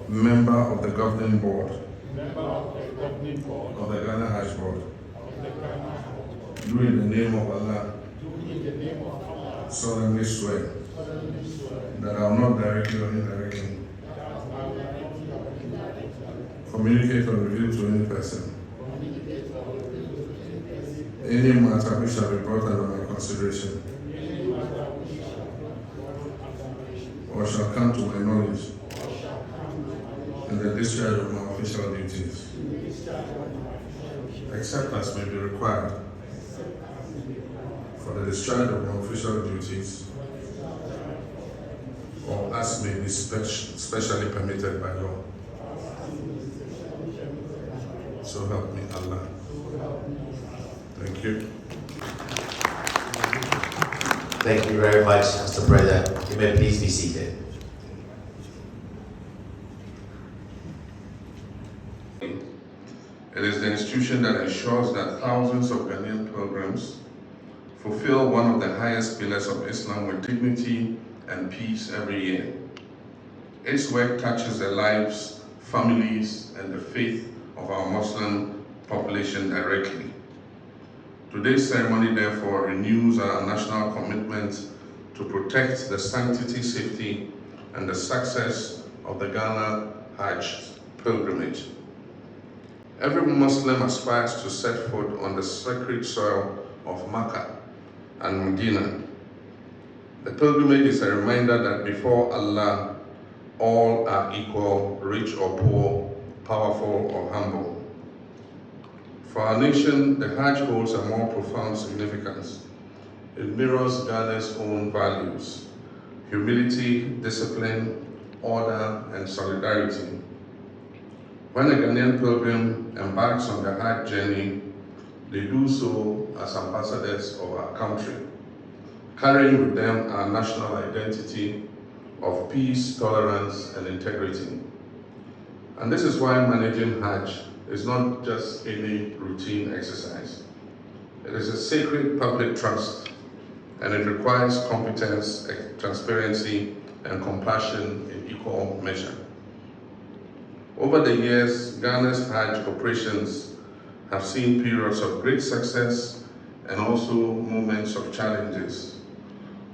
member of the governing board member of the governing board of the Ghana Hajj Board, of the Ghana Hajj Board, do in the name of Allah do in the name of Allah solemnly swear solemnly swear that I will not directly or indirectly that I will not communicate or reveal to any person any matter which shall be brought under my consideration or shall come to my knowledge in the discharge of my official duties, except as may be required for the discharge of my official duties or as may be specially permitted by law. So help me Allah. Thank you. Thank you very much, Mr. President. You may please be seated. It is the institution that ensures that thousands of Ghanaian pilgrims fulfill one of the highest pillars of Islam with dignity and peace every year. Its work touches the lives, families, and the faith of our Muslim population directly. Today's ceremony, therefore, renews our national commitment to protect the sanctity, safety, and the success of the Ghana Hajj pilgrimage. Every Muslim aspires to set foot on the sacred soil of Makkah and Medina. The pilgrimage is a reminder that before Allah, all are equal, rich or poor, powerful or humble. For our nation, the Hajj holds a more profound significance. It mirrors Ghana's own values: humility, discipline, order, and solidarity. When a Ghanaian pilgrim embarks on the Hajj journey, they do so as ambassadors of our country, carrying with them our national identity of peace, tolerance, and integrity. And this is why managing Hajj is not just any routine exercise. It is a sacred public trust, and it requires competence, transparency, and compassion in equal measure. Over the years, Ghana's Hajj operations have seen periods of great success and also moments of challenges.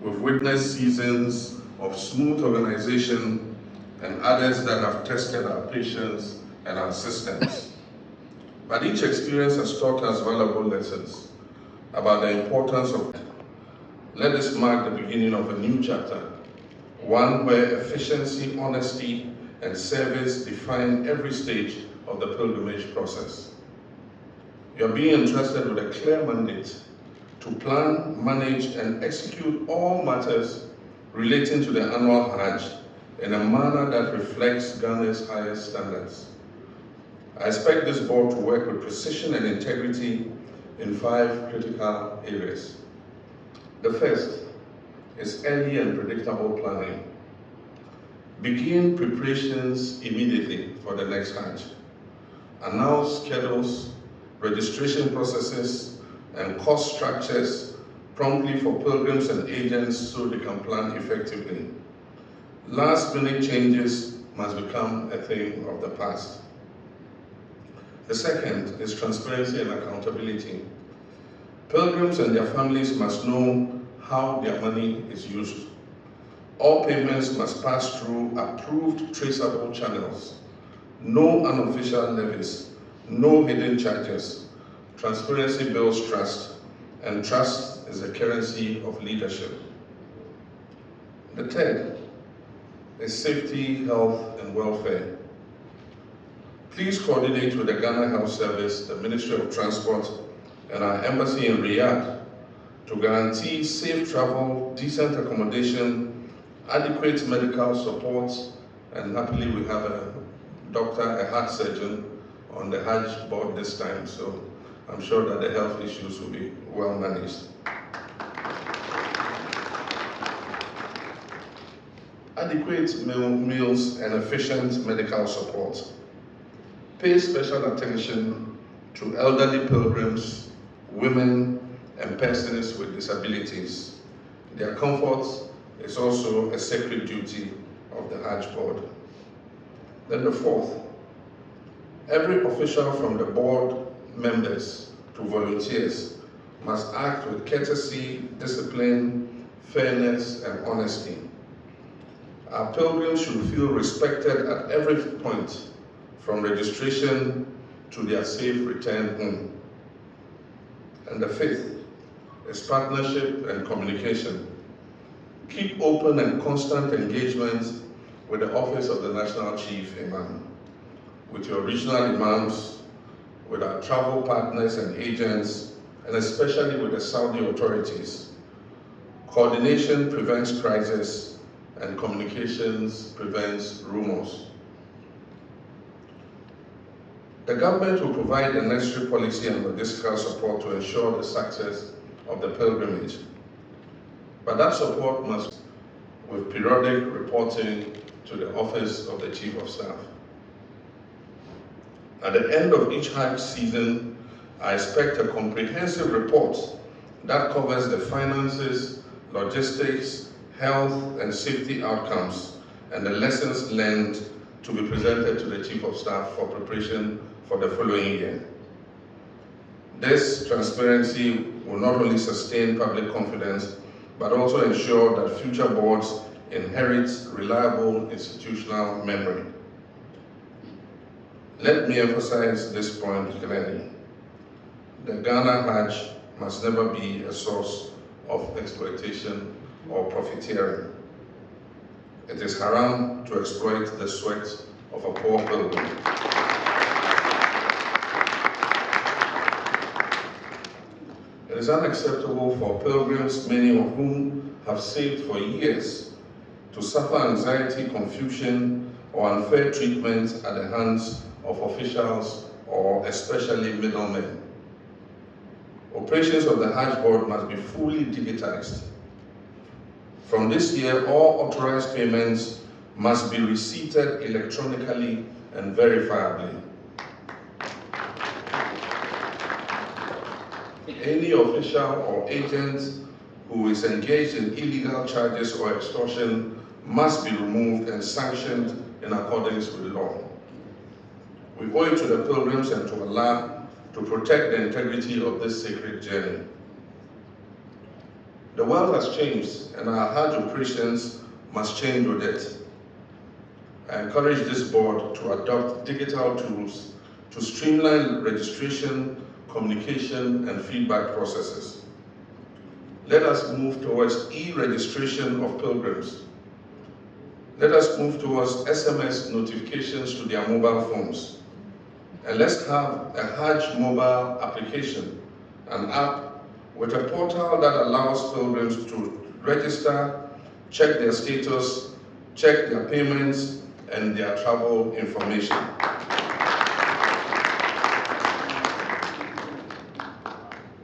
We've witnessed seasons of smooth organization and others that have tested our patience and our systems. But each experience has taught us valuable lessons about the importance of it. Let this mark the beginning of a new chapter, one where efficiency, honesty, and service define every stage of the pilgrimage process. You are being entrusted with a clear mandate to plan, manage, and execute all matters relating to the annual Hajj in a manner that reflects Ghana's highest standards. I expect this board to work with precision and integrity in 5 critical areas. The first is early and predictable planning. Begin preparations immediately for the next Hajj. Announce schedules, registration processes, and cost structures promptly for pilgrims and agents so they can plan effectively. Last-minute changes must become a thing of the past. The second is transparency and accountability. Pilgrims and their families must know how their money is used. All payments must pass through approved, traceable channels. No unofficial levies, no hidden charges. Transparency builds trust, and trust is the currency of leadership. The third is safety, health, and welfare. Please coordinate with the Ghana Health Service, the Ministry of Transport, and our embassy in Riyadh to guarantee safe travel, decent accommodation, adequate medical support, and happily we have a doctor, a heart surgeon on the Hajj board this time, so I'm sure that the health issues will be well managed. Adequate meals and efficient medical support. Pay special attention to elderly pilgrims, women, and persons with disabilities. Their comfort is also a sacred duty of the Hajj Board. Then the fourth, every official from the board members to volunteers must act with courtesy, discipline, fairness, and honesty. Our pilgrims should feel respected at every point, from registration to their safe return home. And the fifth is partnership and communication. Keep open and constant engagement with the Office of the National Chief Imam, with your regional imams, with our travel partners and agents, and especially with the Saudi authorities. Coordination prevents crisis, and communications prevents rumors. The government will provide the necessary policy and logistical support to ensure the success of the pilgrimage. But that support must be with periodic reporting to the Office of the Chief of Staff. At the end of each Hajj season, I expect a comprehensive report that covers the finances, logistics, health and safety outcomes, and the lessons learned to be presented to the Chief of Staff for preparation for the following year. This transparency will not only sustain public confidence, but also ensure that future boards inherit reliable institutional memory. Let me emphasize this point clearly. The Ghana Hajj must never be a source of exploitation or profiteering. It is haram to exploit the sweat of a poor pilgrim. It is unacceptable for pilgrims, many of whom have saved for years, to suffer anxiety, confusion, or unfair treatment at the hands of officials or especially middlemen. Operations of the Hajj Board must be fully digitized. From this year, all authorized payments must be receipted electronically and verifiably. Any official or agent who is engaged in illegal charges or extortion must be removed and sanctioned in accordance with law. We owe it to the pilgrims and to Allah to protect the integrity of this sacred journey. The world has changed, and our Hajj operations must change with it. I encourage this board to adopt digital tools to streamline registration, communication, and feedback processes. Let us move towards e-registration of pilgrims. Let us move towards SMS notifications to their mobile phones. And let's have a Hajj mobile application, an app with a portal that allows pilgrims to register, check their status, check their payments, and their travel information.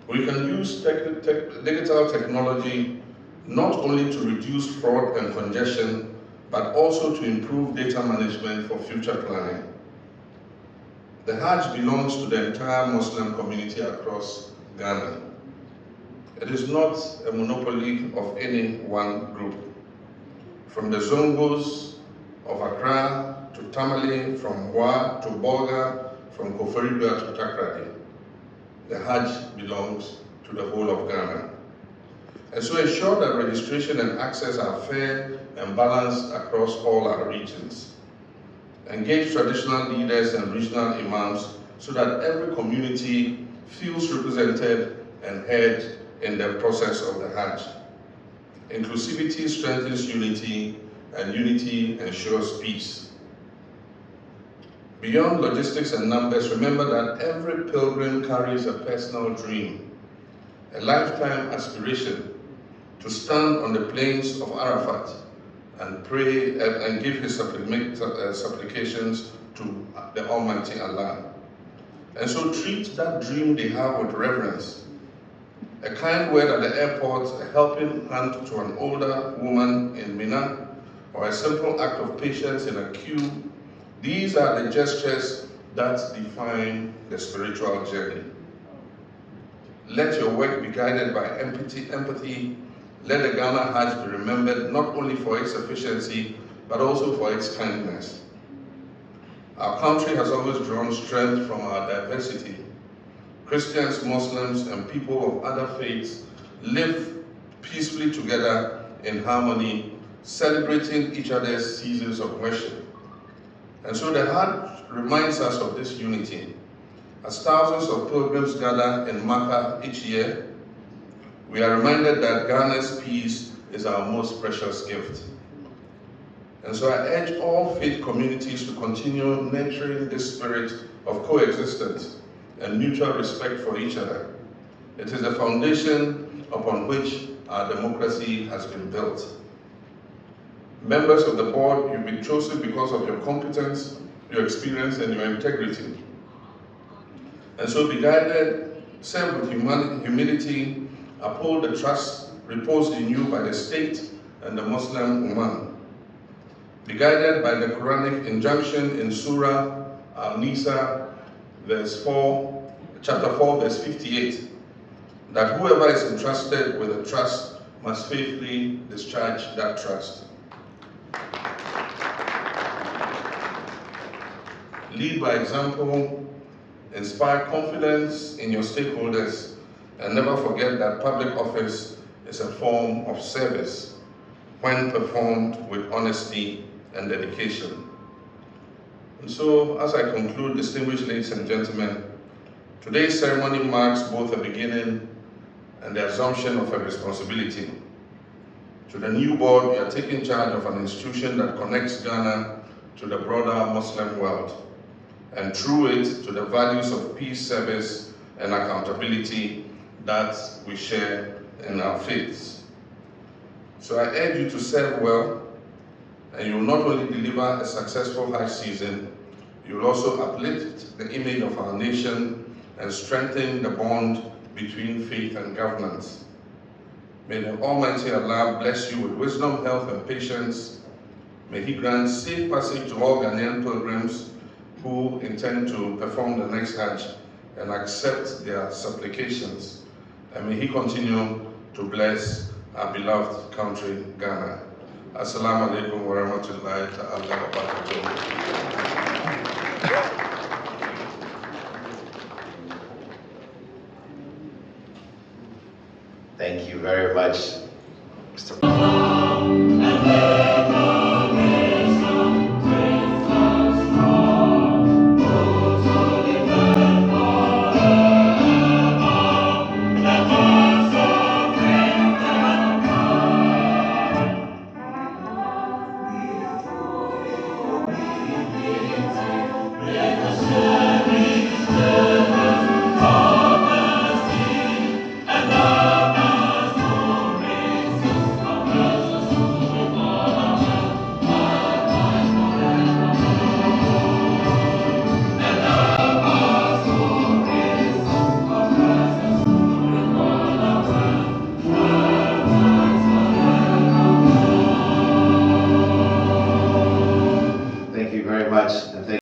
We can use digital technology not only to reduce fraud and congestion, but also to improve data management for future planning. The Hajj belongs to the entire Muslim community across Ghana. It is not a monopoly of any one group. From the Zongos of Accra to Tamale, from Wa to Bolga, from Koforibua to Takrady, the Hajj belongs to the whole of Ghana. And so ensure that registration and access are fair and balanced across all our regions. Engage traditional leaders and regional imams so that every community feels represented and heard in the process of the Hajj. Inclusivity strengthens unity, and unity ensures peace. Beyond logistics and numbers, remember that every pilgrim carries a personal dream, a lifetime aspiration to stand on the plains of Arafat and pray and give his supplications to the Almighty Allah. And so treat that dream they have with reverence. A kind word at the airport, a helping hand to an older woman in Mina, or a simple act of patience in a queue. These are the gestures that define the spiritual journey. Let your work be guided by empathy. Let the Ghana Hajj be remembered not only for its efficiency, but also for its kindness. Our country has always drawn strength from our diversity. Christians, Muslims, and people of other faiths live peacefully together in harmony, celebrating each other's seasons of worship. And so the Hajj reminds us of this unity. As thousands of pilgrims gather in Makkah each year, we are reminded that Ghana's peace is our most precious gift. And so I urge all faith communities to continue nurturing this spirit of coexistence and mutual respect for each other. It is the foundation upon which our democracy has been built. Members of the board, you've been chosen because of your competence, your experience, and your integrity. And so be guided, serve with humility, uphold the trust reposed in you by the state and the Muslim Ummah. Be guided by the Quranic injunction in Surah Al-Nisa, chapter 4, verse 58, that whoever is entrusted with a trust must faithfully discharge that trust. Lead by example, inspire confidence in your stakeholders, and never forget that public office is a form of service when performed with honesty and dedication. And so, as I conclude, distinguished ladies and gentlemen, today's ceremony marks both a beginning and the assumption of a responsibility. To the new board, we are taking charge of an institution that connects Ghana to the broader Muslim world, and through it to the values of peace, service, and accountability that we share in our faiths. So I urge you to serve well, and you will not only deliver a successful Hajj season, you will also uplift the image of our nation and strengthen the bond between faith and governance. May the Almighty Allah bless you with wisdom, health, and patience. May He grant safe passage to all Ghanaian pilgrims who intend to perform the next Hajj and accept their supplications. And may He continue to bless our beloved country, Ghana. Assalamu alaikum wa rahmatullahi ta'ala wa barakatuh. Thank you very much, Mr. Thank you very much. And thank